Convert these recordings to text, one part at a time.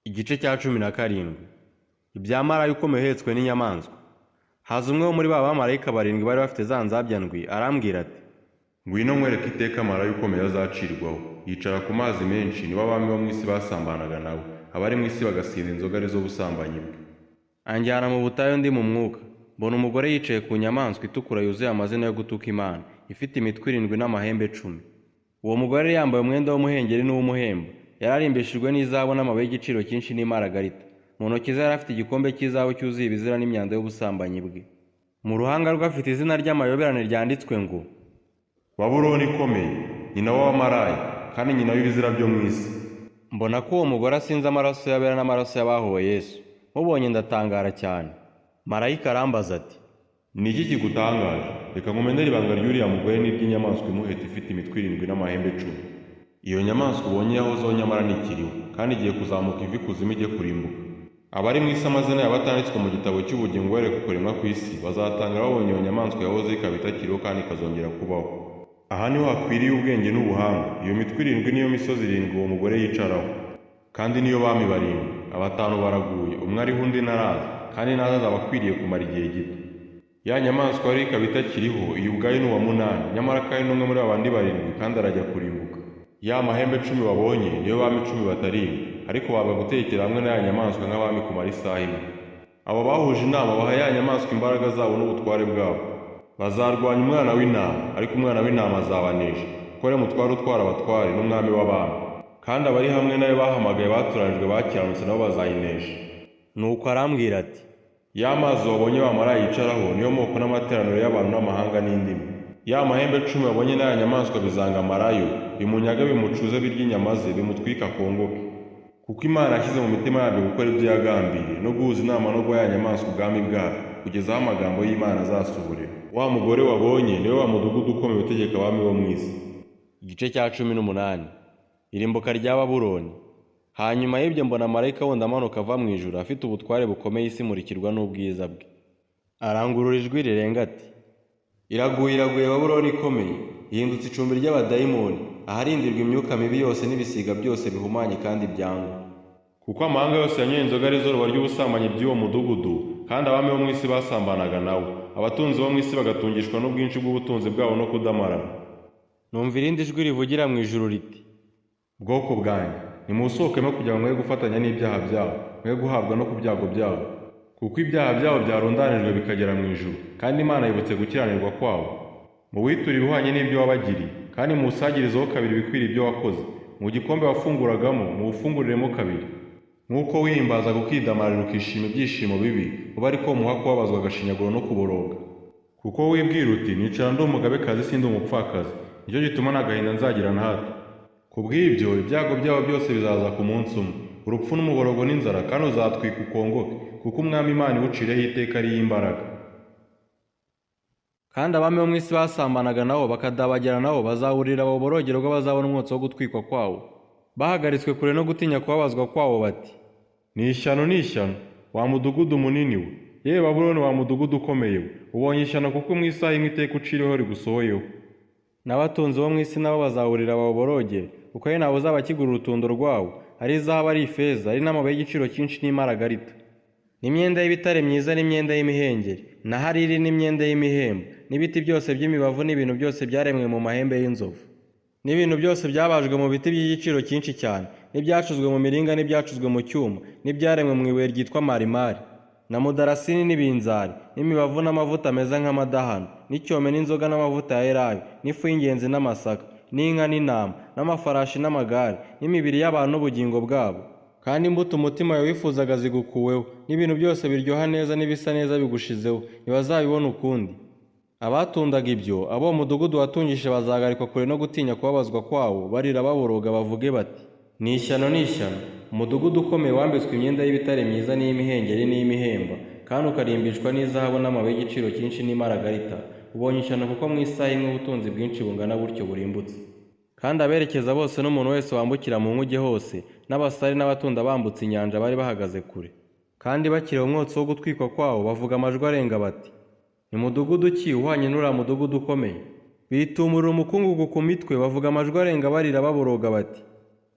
Igice cya 17. Ibya Maraya ukomeye uhetswe n'inyamaswa. Haza umwe wo muri ba bamarayika barindwi bari bafite za nzabya ndwi, arambwira ati, ngwino nkwereke iteka maraya ukomeye azacirwaho. Yicara ku mazi menshi, nibo abami bo mu isi basambanaga nawe, abari mu isi bagasinda inzoga ari zo busambanyi bwe. anjyana mu butayu ndi mu mwuka, mbona umugore yicaye ku nyamaswa itukura yuzuye amazina yo gutuka Imana, ifite imitwe 7 n'amahembe 10. Uwo mugore yari yambaye umwenda w'umuhengeri n'uw'umuhembo, yararimbishijwe n'izahabu n'amabuye y'igiciro cyinshi n'imaragarita. Mu ntoki ze yari afite igikombe cy'izahabu cyuzuye ibizira n'imyanda y'ubusambanyi bwe. Mu ruhanga rwe afite izina ry'amayoberane ryanditswe ngo, Babuloni ikomeye, nyina w'abamaraya, kandi nyina w'ibizira byo mu isi. mbona ko uwo mugore asinze amaraso y'abera n'amaraso y'abahowe Yesu. Mubonye ndatangara cyane. Marayika arambaza ati, Ni iki kigutangaje? Reka nkumenere ibanga ry'uriya mugore n'iry'inyamaswa imuheta ifite imitwe 7 n'amahembe 10. Iyo nyamaswa ubonye yahozeho nyamara ntikiriho, kandi igiye kuzamuka iva ikuzimu ijye kurimbuka. Abari mu isi amazina yabo atanditswe mu gitabo cy'ubugingo uhereye ku kuremwa kw'isi, bazatangara babonye iyo nyamaswa yahoze ikaba itakiriho kandi ikazongera kubaho. Aha niho hakwiriye ubwenge n'ubuhanga. Iyo mitwe 7 niyo misozi 7 uwo mugore yicaraho, kandi niyo bami 7. 5 baraguye, umwe ariho undi ntaraza, kandi naza azaba akwiriye kumara igihe gito. Ya nyamaswa yari ikaba itakiriho, iyo ubwayo ni uwa 8, nyamara kandi n'umwe muri abandi 7, kandi arajya kurimbuka. Ya mahembe 10 babonye niyo bami 10 batarimba, ariko baga gutekera hamwe na ya nyamaswa nk'abami kumara isaha imwe. Abo bahuje inama baha ya nyamaswa imbaraga zabo n'ubutware bwabo. Bazarwanya umwana w'intama, ariko umwana w'intama azabanesha, kuko ari mutware utwara abatware n'umwami w'abami. Kandi abari hamwe nawe bahamagaye batoranijwe bakiranutse nabo bazayinesha. nuko arambwira ati, Ya mazi wabonye bamaraya yicaraho niyo moko n'amateraniro y'abantu n'amahanga n'indimi. Ya mahembe 10 babonye n'aya nyamaswa bizanga amarayo, bimunyaga bimucuze birya inyama ze, bimutwika kongoke. Kuko Imana yashyize mu mitima yabyo gukora ibyo yagambiriye, no guhuza inama no guha ya nyamaswa ubwami bwayo, kugeza aho amagambo y'Imana azasohorera. Wa mugore wabonye niwe wa mudugudu ukomeye utegeka abami bo mu isi. Igice cya 18. Irimbuka rya Babuloni. Hanyuma y'ibyo mbona marayika wundi amanuka ava mu ijuru, afite ubutware bukomeye, isi imurikirwa n'ubwiza bwe. Arangurura ijwi rirenga ati, Iraguye, iraguye Babuloni ikomeye, ihindutse icumbi ry'abadayimoni, aharindirwa imyuka mibi yose n'ibisiga byose bihumanye kandi byangwa. Kuko amahanga yose yanyoye inzoga ari zo ruba ry'ubusambanyi by'uwo mudugudu, kandi abami bo mu isi basambanaga nawo. Abatunzi bo mu isi bagatungishwa n'ubwinshi bw'ubutunzi bwabo no kudamarana. Numva irindi jwi rivugira mu ijuru riti, Bwoko bwanjye, nimusohokemo kugira ngo mwe gufatanya n'ibyaha byabo, mwe guhabwa no ku byago byabo. Kuko ibyaha byabo byarundanijwe bikagera mu ijuru, kandi Imana yibutse gukiranirwa kwabo. Muwiture ibihwanye n'ibyo wabagiriye, kandi muwusagirizeho 2 ibikwiriye ibyo wakoze. Mu gikombe wafunguragamo muwufunguriremo 2. Nk'uko wihimbaza kukidamarira ukishima ibyishimo bibi, uba ariko muha kubabazwa agashinyaguro no kuboroga. Kuko wibwira uti, nicara ndi umugabekazi sindi umupfakazi, nicyo gituma n'agahinda nzagira na hato. Kubw'ibyo ibyago byabo byose bizaza ku munsi umwe, urupfu n'umuborogo n'inzara, kandi uzatwika ukongoke, kuko umwami Imana iwucireho iteka ari iy'imbaraga. kandi abami bo mu isi basambanaga nabo bakadabagira nabo bazahurira baborogera ubwo bazabona umwotsi wo gutwikwa kwawo. Bahagaritswe kure no gutinya kubabazwa kwawo bati, Ni ishyano, ni ishyano, wa mudugudu munini we, yewe Babuloni wa mudugudu ukomeye we, ubonye ishyano kuko mu isaha imwe iteka uciriweho rigusohoyeho. n'abatunzi bo mu isi nabo bazahurira baborogere, kuko ari nabo uzaba akigura urutundo rwawo, ari izahabu, ari ifeza, ari n'amabuye y'igiciro cyinshi n'imaragarita, n'imyenda y'ibitare myiza n'imyenda y'imihengeri, na hariri n'imyenda y'imihembo, n'ibiti byose by'imibavu n'ibintu byose byaremwe mu mahembe y'inzovu, n'ibintu byose byabajwe mu biti by'igiciro cyinshi cyane, n'ibyacuzwe mu miringa n'ibyacuzwe mu cyuma, n'ibyaremwe mu ibuye ryitwa marimari, na mudarasini n'ibinzari, n'imibavu n'amavuta meza nk'amadahano, n'icyome n'inzoga n'amavuta ya elayo, n'ifu y'ingenzi n'amasaka, n'inka n'intama, n'amafarashi n'amagare, n'imibiri y'abantu n'ubugingo bwabo. Kandi imbuto umutima wawe wifuzaga zigukuweho, n'ibintu byose biryoha neza n'ibisa neza bigushizeho, ntibazabibona ukundi. Abatundaga ibyo, abo mudugudu watungishije bazagarikwa kure no gutinya kubabazwa kwawo, barira baboroga bavuge bati, Ni ishyano, ni ishyano, umudugudu ukomeye wambitswe imyenda y'ibitare myiza n'iy'imihengeri n'iy'imihemba, kandi ukarimbishwa n'izahabu n'amabuye y'igiciro cyinshi n'imaragarita. Ubonye ishyano kuko mu isaha imwe ubutunzi bwinshi bungana gutyo burimbutse. Kandi aberekeza bose n'umuntu wese wambukira mu nkuge hose, n'abasare n'abatunda bambutse inyanja bari bahagaze kure. Kandi bakiriye umwotsi wo gutwikwa kwawo bavuga amajwi arenga bati, Ni mudugudu ki uhwanye n'uriya mudugudu ukomeye? Bitumurira umukungugu ku mitwe bavuga amajwi arenga barira baboroga bati,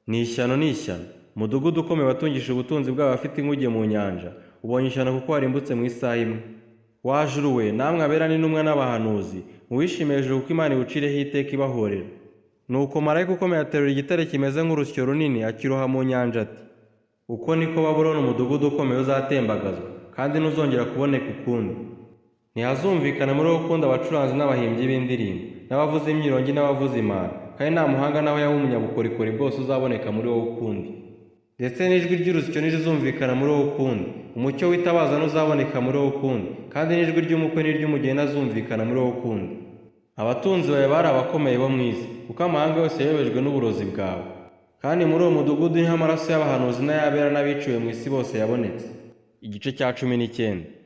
Ni ishyano, ni ishyano, umudugudu ukomeye watungishije ubutunzi bwabo afite inkuge mu nyanja, ubonye ishyano kuko warimbutse mu isaha imwe. Wajuru we, namwe abera n'intumwa n'abahanuzi, muwishime hejuru kuko Imana iwucireho iteka ibahorera. Nuko marayika ukomeye aterura igitare kimeze nk'urusyo runini akiroha mu nyanja ati, uko niko Babuloni umudugudu ukomeye uzatembagazwa, kandi ntuzongera kuboneka ukundi. Ntihazumvikana muri wo ukundi abacuranzi n'abahimbyi b'indirimbo, n'abavuza imyirongi n'abavuza imana, kandi nta muhanga nawe yaba umunyabukorikori bwose uzaboneka muri wo ukundi. Ndetse n'ijwi ry'urusyo ntirizumvikana muri wo ukundi, umucyo w'itabaza ntuzaboneka muri wo ukundi, kandi n'ijwi ry'umukwe n'iry'umugeni ntazumvikana muri wo ukundi. Abatunzi bawe bari abakomeye bo mu isi, kuko amahanga yose yayobejwe n'uburozi bwawe. Kandi muri uwo mudugudu niho amaraso y'abahanuzi n'ay'abera n'abiciwe mu isi bose yabonetse. Igice cya 19.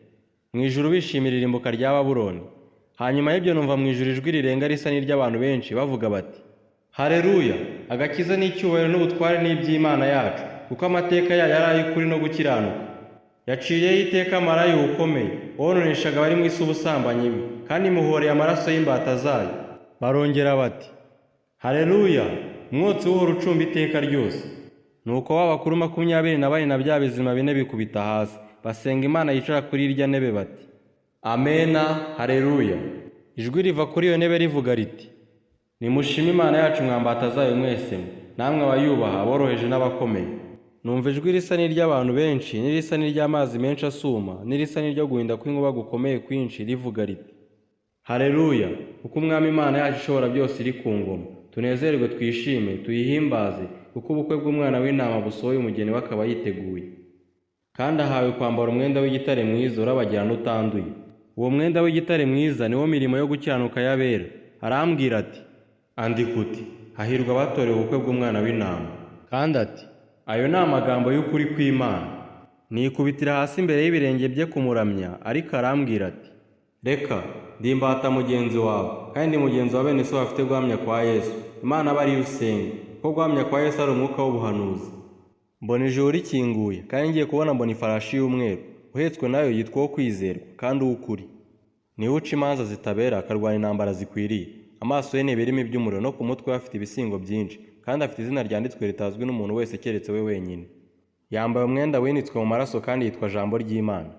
Mu ijuru bishimira irimbuka rya Babuloni. Hanyuma y'ibyo numva mu ijuru ijwi rirenga risa n'iry'abantu benshi bavuga bati, Haleluya! Agakiza n'icyubahiro n'ubutware n'iby'Imana yacu, kuko amateka yayo ari ay'ukuri no gukiranuka. Yaciyeho iteka marayika ukomeye, wononeshaga abari mu isi ubusambanyi bwe, kandi imuhoreye amaraso y'imbata zayo. Barongera bati, Haleluya! Umwotsi uhora ucumba iteka ryose. Nuko b'abakuru 24 na bya bizima bine bikubita hasi, basenga Imana yicara kuri irya ntebe bati, Amena, Haleluya! Ijwi riva kuri iyo ntebe rivuga riti, Nimushime Imana yacu mwambata zayo mwese, namwe abayubaha, aboroheje n'abakomeye. Numva ijwi risa n'iry'abantu benshi, n'irisa n'iry'amazi menshi asuma, n'irisa n'iryo guhinda kw'inkuba gukomeye kwinshi rivuga riti, Haleluya! Kuko Umwami Imana yacu ishobora byose iri ku ngoma. Tunezerwe twishime, tuyihimbaze, kuko ubukwe bw'umwana w'intama busohoye, umugeni we akaba yiteguye. Kandi ahawe kwambara umwenda w'igitare mwiza urabagirana utanduye. Uwo mwenda w'igitare mwiza niwo mirimo yo gukiranuka y'abera. Arambwira ati, Andika uti, hahirwa abatorewe ubukwe bw'umwana w'intama. Kandi ati, ayo ni amagambo y'ukuri kw'Imana. Nikubitira hasi imbere y'ibirenge bye kumuramya, ariko arambwira ati, Reka, ndi imbata mugenzi wawe, kandi ndi mugenzi wa bene so bafite guhamya kwa Yesu. Imana aba ariyo usenga, kuko guhamya kwa Yesu ari umwuka w'ubuhanuzi. Mbona ijuru rikinguye, kandi ngiye kubona mbona ifarashi y'umweru, uhetswe nayo yitwa uwo kwizerwa, kandi uw'ukuri. Niwe uca imanza zitabera, akarwana intambara zikwiriye. Amaso ye ntibirimo iby'umuriro, no ku mutwe we afite ibisingo byinshi, kandi afite izina ryanditswe ritazwi n'umuntu wese keretse we wenyine. Yambaye umwenda winitswe mu maraso, kandi yitwa Jambo ry'Imana.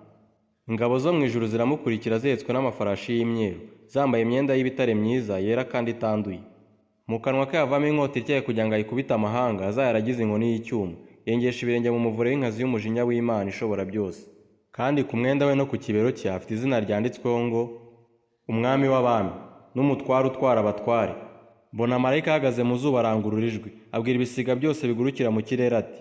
Ingabo zo mu ijuru ziramukurikira zihetswe n'amafarashi y'imyeru, zambaye imyenda y'ibitare myiza yera kandi itanduye. Mu kanwa ke havamo inkota ityaye kugira ngo ayikubite amahanga, azayaragize inkoni y'icyuma. Yengesha ibirenge mu muvure w'inkazi y'umujinya w'Imana ishobora byose. Kandi ku mwenda we no ku kibero cye afite izina ryanditsweho ngo, Umwami w'abami, n'umutware utwara abatware. Mbona marayika ahagaze mu zuba arangurura ijwi, abwira ibisiga byose bigurukira mu kirere ati,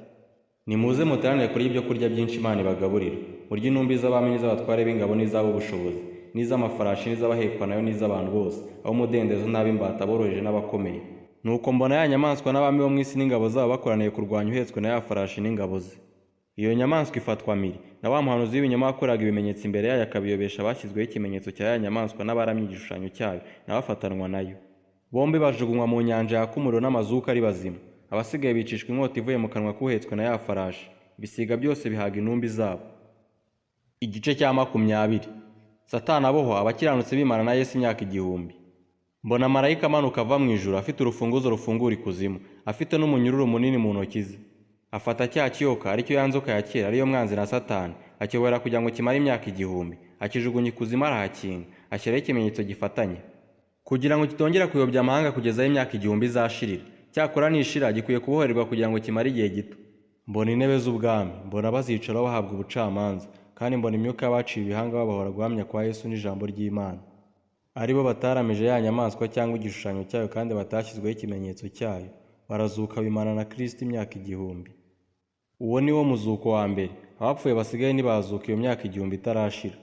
Nimuze muteranire kuri ibyo kurya byinshi Imana ibagaburira. Murye intumbi z'abami n'iz'abatware b'ingabo n'iz'ab'ubushobozi, n'iz'amafarashi n'iz'abahekwa nayo n'iz'abantu bose, ab'umudendezo n'ab'imbata, aboroheje n'abakomeye. Nuko mbona ya nyamaswa n'abami bo mu isi n'ingabo zabo bakoraniye kurwanya uhetswe na ya farashi n'ingabo ze. Iyo nyamaswa ifatwa mpiri, na wa muhanuzi w'ibinyoma wakoraga ibimenyetso imbere yayo akabiyobesha abashyizweho ikimenyetso cya ya nyamaswa n'abaramye igishushanyo cyayo, nawe afatanwa nayo. Bombi bajugunywa mu nyanja yaka umuriro n'amazuka ari bazima. Abasigaye bicishwa inkota ivuye mu kanwa k'uhetswe na ya farashi. Ibisiga byose bihaga intumbi zabo. Igice cya 20. Satani abohwa, abakiranutsi bimana na Yesu imyaka 1000. Mbona marayika amanuka ava mu ijuru, afite urufunguzo rufungura ikuzimu, afite n'umunyururu munini mu ntoki ze. Afata cya kiyoka, aricyo ya nzoka ya kera, ariyo mwanzi na Satani, akiyobora kugira ngo kimare imyaka 1000, akijugunya ikuzimu arahakinga, ashyiraho ikimenyetso gifatanye, kugira ngo kitongera kuyobya amahanga kugeza aho imyaka 1000 izashirira. Cyakora nishira gikwiye kubohererwa kugira ngo kimare igihe gito. Mbona intebe z'ubwami, mbona bazicaraho bahabwa ubucamanza, kandi mbona imyuka y'abaciye ibihanga babahora guhamya kwa Yesu n'ijambo ry'Imana. Aribo bataramije ya nyamaswa cyangwa igishushanyo cyayo, kandi batashyizweho ikimenyetso cyayo, barazuka bimana na Kristo imyaka 1000. Uwo ni wo muzuko wa mbere. Abapfuye basigaye ntibazuka iyo myaka 1000 itarashira.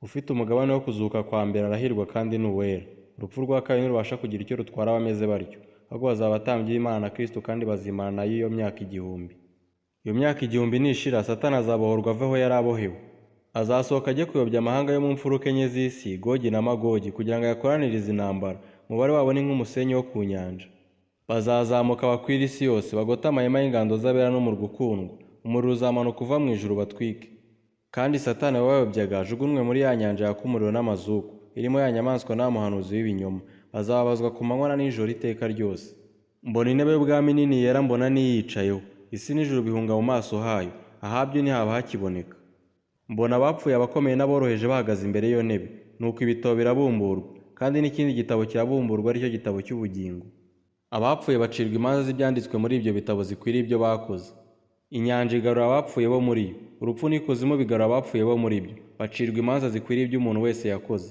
Ufite umugabane wo kuzuka kwa mbere arahirwa kandi ni uwera. Urupfu rwa kabiri ntirubasha kugira icyo rutwara abameze batyo, ahubwo bazaba abatambyi b'Imana na Kristo, kandi bazimana nayo iyo myaka 1000. Iyo myaka 1000 nishira, Satani azabohorwa aveho yari abohewe. Azasohoka ajye kuyobya amahanga yo mu mfuruka enye z'isi, Gogi na Magogi, kugira ngo yakoranirize intambara. Umubare wabo ni nk'umusenyi wo ku nyanja. Bazazamuka bakwira isi yose, bagota amahema y'ingando z'abera n'umurwa ukundwa. Umuriro uzamanuka uva mu ijuru batwike. Kandi Satani wabayobyaga ajugunywe muri ya nyanja yaka umuriro n'amazuku, irimo ya nyamaswa nta muhanuzi w'ibinyoma. Bazababazwa ku manywa na nijoro iteka ryose. Mbona intebe y'ubwami nini yera, mbona niyicayeho. isi n'ijuru bihunga mu maso hayo, ahabyo ntihaba hakiboneka. Mbona abapfuye, abakomeye n'aboroheje bahagaze imbere y'iyo ntebe, nuko ibitabo birabumburwa, kandi n'ikindi gitabo kirabumburwa, aricyo gitabo cy'ubugingo. Abapfuye bacirwa imanza z'ibyanditswe muri ibyo bitabo zikwiriye ibyo bakoze. Inyanja igarura abapfuye bo muri yo, urupfu n'ikuzimu bigarura abapfuye bo muri byo, bacirwa imanza zikwiriye ibyo umuntu wese yakoze.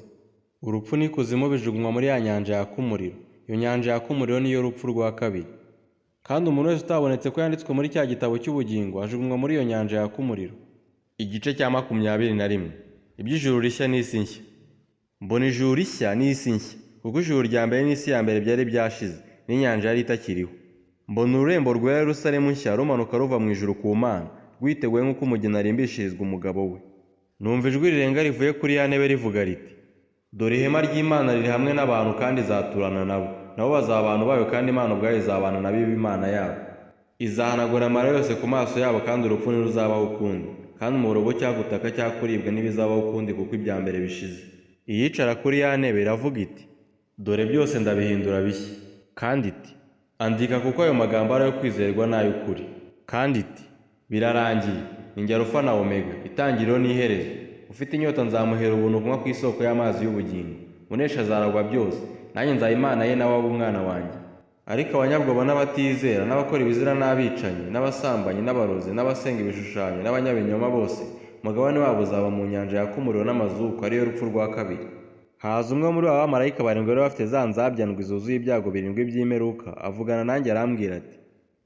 Urupfu n'ikuzimu bijugunywa muri ya nyanja yaka umuriro. Iyo nyanja yaka umuriro niyo rupfu rwa kabiri. Kandi umuntu wese utabonetse ko yanditswe muri cya gitabo cy'ubugingo ajugunywa muri iyo nyanja yaka umuriro. Igice cya 21. Iby'ijuru rishya n'isi nshya. Mbona ijuru rishya n'isi nshya, kuko ijuru rya mbere n'isi ya mbere byari byashize, n'inyanja yari itakiriho. Mbona ururembo rwera Yerusalemu nshya rumanuka ruva mu ijuru ku Mana, rwiteguye nk'uko umugeni arimbishirizwa umugabo we. Numva ijwi rirenga rivuye kuri ya ntebe rivuga riti, dore ihema ry'Imana riri hamwe n'abantu kandi izaturana nabo, nabo bazaba abantu bayo, kandi Imana ubwayo izabana nabo ibe Imana yabo. Izahanagura amarira yose ku maso yabo, kandi urupfu ntiruzabaho ukundi, kandi umuborogo cyangwa gutaka cyangwa kuribwa ntibizabaho ukundi, kuko ibya mbere bishize. Iyicara kuri ya ntebe iravuga iti, dore byose ndabihindura bishya. Kandi iti, andika, kuko ayo magambo ari ayo kwizerwa n'ay'ukuri. Kandi iti, birarangiye. Ni njye Alufa na Omega, itangiriro n'iherezo. Ufite inyota nzamuhera ubuntu kunywa ku isoko y'amazi y'ubugingo. Unesha azaragwa byose, nanjye nzaba Imana ye, nawe abe umwana wanjye. Ariko abanyabwoba n'abatizera, n'abakora ibizira, n'abicanyi, n'abasambanyi, n'abarozi, n'abasenga ibishushanyo, n'abanyabinyoma bose, umugabane wabo uzaba mu nyanja yaka umuriro n'amazuku, ariyo rupfu rwa kabiri. Haza umwe muri aba bamarayika barindwi bari bafite za nzabya ndwi zuzuye ibyago birindwi by'imperuka, avugana nanjye arambwira ati,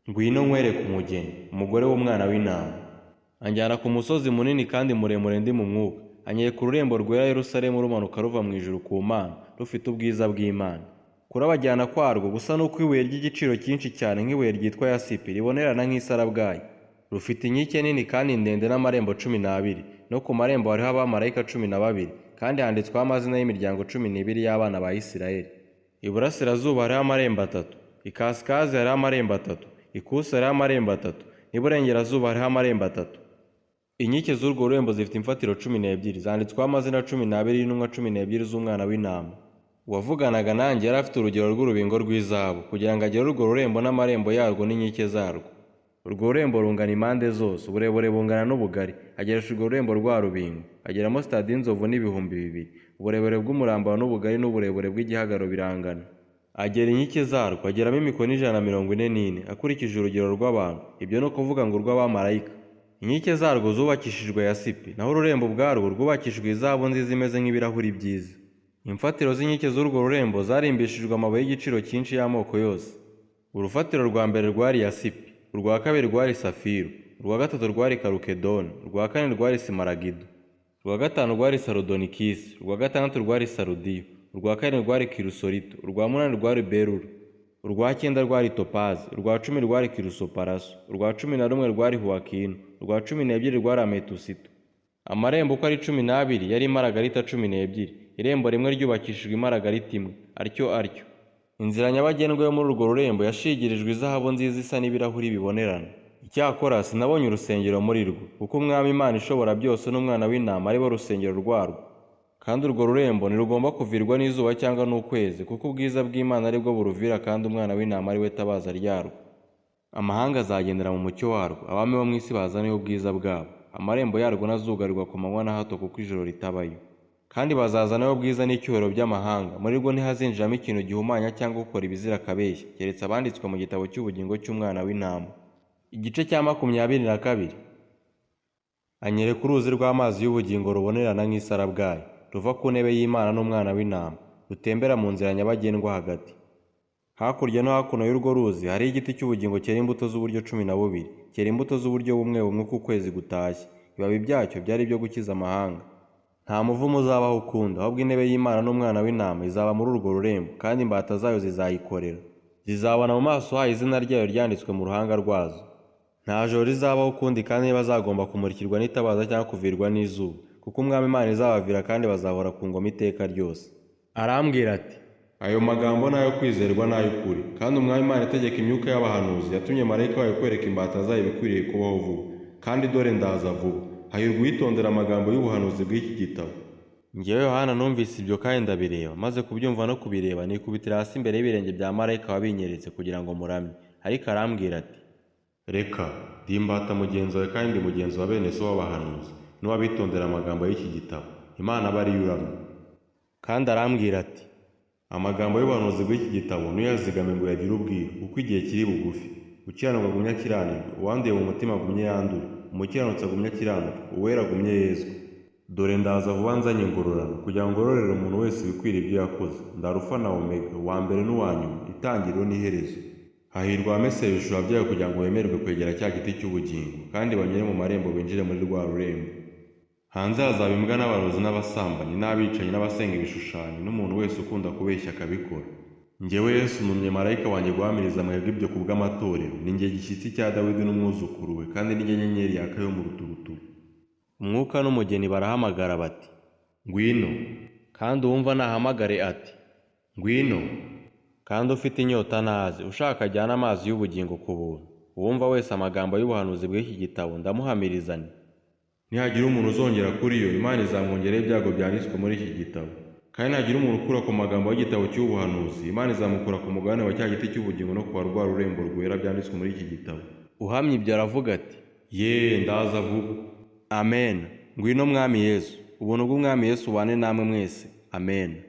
ngwino nkwereke umugeni, umugore w'umwana w'intama. Anjyana ku musozi munini kandi muremure ndi mu mwuka, anyereka ururembo rwera Yerusalemu rumanuka ruva mu ijuru ku Mana, rufite ubwiza bw'Imana. Kurabajyana kwarwo gusa n'uko ibuye ry'igiciro cyinshi cyane nk'ibuye ryitwa yasipi ribonerana nk'isarabwayi. Rufite inkike nini kandi ndende n'amarembo 12, no ku marembo hariho abamarayika 12, kandi handitsweho amazina y'imiryango 12 y'abana ba Isirayeli. Iburasirazuba hariho amarembo 3, ikasikazi hariho amarembo 3, ikusi hariho amarembo 3, n'iburengerazuba hariho amarembo 3. Inkike z'urwo rurembo zifite imfatiro 12, zanditsweho amazina 12 y'intumwa 12 z'umwana w'intama. Uwavuganaga nanjye yari afite urugero rw'urubingo rw'izahabu, kugira ngo agere urwo rurembo n'amarembo yarwo n'inkike zarwo. Urwo rurembo rungana impande zose, uburebure bungana n'ubugari. Ageresha urwo rurembo rwa rubingo, ageramo stade y'inzovu n'ibihumbi 2. Uburebure bw'umurambaro n'ubugari n'uburebure bw'igihagararo birangana. Agera inkike zarwo, ageramo imikono 144, akurikije urugero rw'abantu. Ibyo ni ukuvuga ngo urw'abamarayika. Inkike zarwo zubakishijwe yasipi, naho ururembo ubwarwo rwubakishijwe izahabu nziza imeze nk'ibirahuri byiza. Imfatiro z'inkike z'urwo rurembo zarimbishijwe amabuye y'igiciro cyinshi y'amoko yose. Urufatiro rwa mbere rwari yasipi, urwa kabiri rwari safiro, urwa gatatu rwari karukedoni, urwa kane rwari simaragido, urwa gatanu rwari sarudonikisi, urwa gatandatu rwari sarudiyo, urwa kane rwari kirusorito, urwa munani rwari beruru, urwa cyenda rwari topazi, urwa 10 rwari kirusoparaso, urwa 11 rwari huwakino, urwa 12 rwari ametusito. Amarembo uko ari 12 yari imaragarita 12, irembo rimwe ryubakishijwe imaragarita imwe, atyo. Inzira nyabagendwa yo muri urwo rurembo yashigirijwe izahabu nziza isa n'ibirahuri bibonerana. Icyakora sinabonye urusengero muri rwo, kuko umwami Imana ishobora byose n'umwana w'intama ari bo rusengero rwarwo. Kandi urwo rurembo ntirugomba kuvirwa n'izuba cyangwa n'ukwezi, kuko ubwiza bw'Imana ari bwo buruvira, kandi umwana w'intama ari we tabaza ryarwo. Amahanga azagendera mu mucyo warwo, abami bo mu isi bazaniye ubwiza bwabo. Amarembo yarwo ntazugarirwa ku manywa na hato, kuko ijoro ritabayo. Kandi bazazanayo ubwiza n'icyubahiro by'amahanga, muri rwo ntihazinjiramo ikintu gihumanya cyangwa gukora ibizira akabeshya, keretse abanditswe mu gitabo cy'ubugingo cy'umwana w'intama. Igice cya 22. Anyereka uruzi rw'amazi y'ubugingo rubonerana nk'isarabwayi, ruva ku ntebe y'Imana n'umwana w'intama, rutembera mu nzira nyabagendwa hagati. Hakurya no hakuno y'urwo ruzi hari igiti cy'ubugingo cyera imbuto z'uburyo 12, cyera imbuto z'uburyo bumwe bumwe uko ukwezi gutashye. Ibibabi byacyo byari ibyo gukiza amahanga. Nta muvumo uzabaho ukundi, ahubwo intebe y'Imana n'umwana w'intama izaba muri urwo rurembo, kandi imbata zayo zizayikorera. Zizabona mu maso hayo izina ryayo ryanditswe mu ruhanga rwazo. Nta joro rizabaho ukundi, kandi ntibazagomba kumurikirwa n'itabaza cyangwa kuvirwa n'izuba, kuko umwami Imana izabavira, kandi bazahora ku ngoma iteka ryose. Arambwira ati, ayo magambo ni ayo kwizerwa n'ay'ukuri. Kandi umwami Imana itegeka imyuka y'abahanuzi yatumye marayika wayo kwereka imbata zayo ibikwiriye kubaho vuba. Kandi dore ndaza vuba. Hahirwa uwitondera amagambo y'ubuhanuzi bw'iki gitabo. Njyewe Yohana numvise ibyo kandi ndabireba, maze kubyumva no kubireba nikubitira hasi imbere y'ibirenge bya marayika wabinyeretse kugira ngo muramye. Ariko arambwira ati, reka ndimbata mugenzi wawe kandi ndi mugenzi wa bene so w'abahanuzi n'uwabitondera amagambo y'iki gitabo, Imana aba ariyo uramye. Kandi arambwira ati, amagambo y'ubuhanuzi bw'iki gitabo ntuyazigame ngo uyagire ubwiru, kuko igihe kiri bugufi. Ukiranuka agumye akiranirwe, uwanduye mu mutima agumye yandure, umukiranutsi agumye akiranirwe, uwera agumye yezwe. Dore ndaza vuba nzanye ingororano, kugira ngo ngororere umuntu wese ibikwiriye ibyo yakoze. Ndi Alufa na Omega, uwa mbere n'uwa nyuma, itangiriro n'iherezo. Hahirwa abamesera ibishura byayo kugira ngo bemererwe kwegera cya giti cy'ubugingo, kandi banyure mu marembo binjire muri rwa rurembo. Hanze hazaba imbwa n'abarozi n'abasambanyi n'abicanyi n'abasenga ibishushanyo n'umuntu wese ukunda kubeshya akabikora. Njyewe Yesu numye marayika wanjye guhamiriza mwebwe ibyo ku bw'amatorero. Ni njye gishyitsi cya Dawidi n'umwuzukuru we, kandi ni njye nyenyeri yaka yo mu ruturuturu. Umwuka n'umugeni barahamagara bati, ngwino. kandi uwumva nahamagare ati, ngwino. kandi ufite inyota naze, ushaka ajyana amazi y'ubugingo ku buntu. Uwumva wese amagambo y'ubuhanuzi bw'iki gitabo ndamuhamiriza nti, nihagira umuntu uzongera kuri yo, Imana izamwongerera ibyago byanditswe muri iki gitabo. Kandi nagira umuntu ukura ku magambo y'igitabo cy'ubuhanuzi, Imana izamukura ku mugabane wa cya giti cy'ubugingo no kwa rwa rurembo rwera byanditswe muri iki gitabo. Uhamye ibyo aravuga ati, ye ndaza vuba. Amen. Ngwino Mwami Yesu. Ubuntu bw'Umwami Yesu bubane namwe mwese. Amen.